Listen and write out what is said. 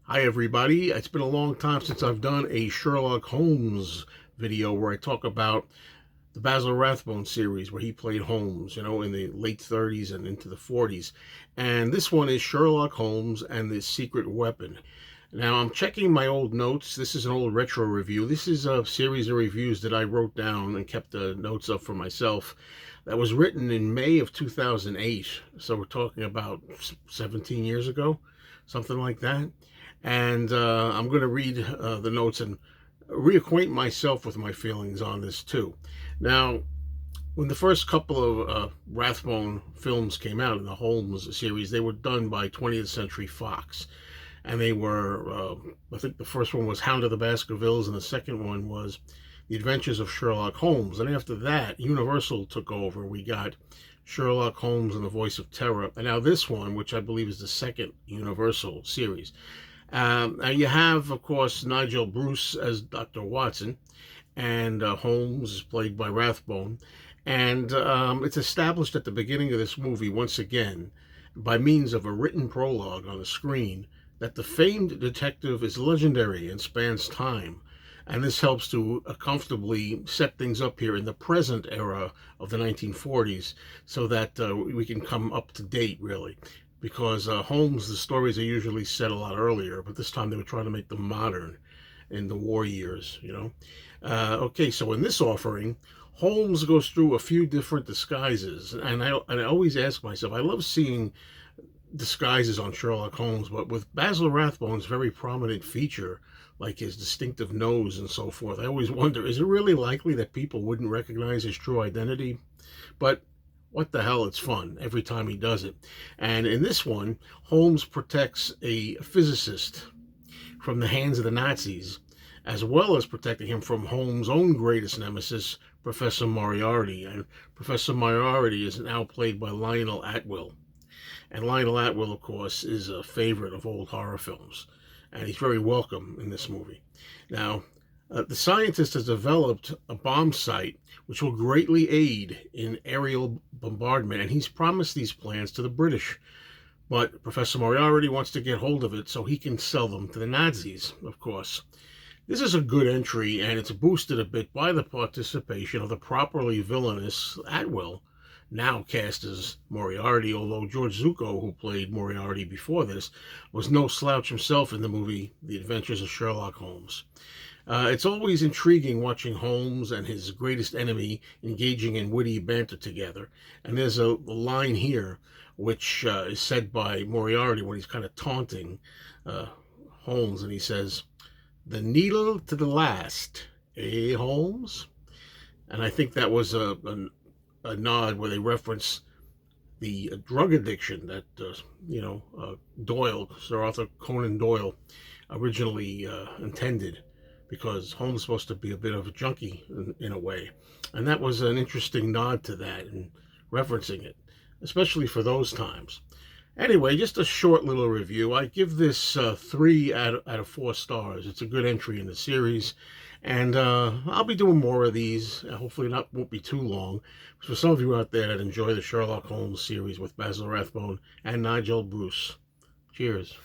Hi everybody, it's been a long time since I've done a Sherlock Holmes video where I talk about the Basil Rathbone series where he played Holmes, in the late 30s and into the 40s. And this one is Sherlock Holmes and the Secret Weapon. Now I'm checking my old notes. This is an old retro review. This is a series of reviews that I wrote down and kept the notes up for myself. That was written in May of 2008. So we're talking about 17 years ago, something like that. And I'm going to read the notes and reacquaint myself with my feelings on this too. Now, when the first couple of Rathbone films came out in the Holmes series, they were done by 20th Century Fox. And they were, I think the first one was Hound of the Baskervilles, and the second one was The Adventures of Sherlock Holmes. And after that, Universal took over. We got Sherlock Holmes and the Voice of Terror. And now this one, which I believe is the second Universal series. And you have, of course, Nigel Bruce as Dr. Watson, and Holmes is played by Rathbone. And it's established at the beginning of this movie, once again, by means of a written prologue on the screen, that the famed detective is legendary and spans time. And this helps to comfortably set things up here in the present era of the 1940s so that we can come up to date, really. Because Holmes, the stories are usually set a lot earlier, but this time they were trying to make them modern in the war years. Okay, so in this offering, Holmes goes through a few different disguises. And I always ask myself, I love seeing disguises on Sherlock Holmes, but with Basil Rathbone's very prominent feature, like his distinctive nose and so forth, I always wonder, is it really likely that people wouldn't recognize his true identity? But what the hell, it's fun every time he does it. And in this one, Holmes protects a physicist from the hands of the Nazis, as well as protecting him from Holmes' own greatest nemesis, Professor Moriarty. And Professor Moriarty is now played by Lionel Atwill. And Lionel Atwill, of course, is a favorite of old horror films. And he's very welcome in this movie. Now, the scientist has developed a bomb site which will greatly aid in aerial bombardment, and he's promised these plans to the British. But Professor Moriarty wants to get hold of it so he can sell them to the Nazis, of course. This is a good entry, and it's boosted a bit by the participation of the properly villainous Atwill, now cast as Moriarty, although George Zucco, who played Moriarty before this, was no slouch himself in the movie The Adventures of Sherlock Holmes. It's always intriguing watching Holmes and his greatest enemy engaging in witty banter together. And there's a line here which is said by Moriarty when he's kind of taunting Holmes, and he says, "The needle to the last, eh, Holmes?" And I think that was a nod where they reference the drug addiction that, Doyle, Sir Arthur Conan Doyle, originally intended, because Holmes is supposed to be a bit of a junkie in a way. And that was an interesting nod to that and referencing it, especially for those times. Anyway, just a short little review. I give this 3 out of 4 stars. It's a good entry in the series. And I'll be doing more of these. Hopefully won't be too long. For some of you out there that enjoy the Sherlock Holmes series with Basil Rathbone and Nigel Bruce. Cheers.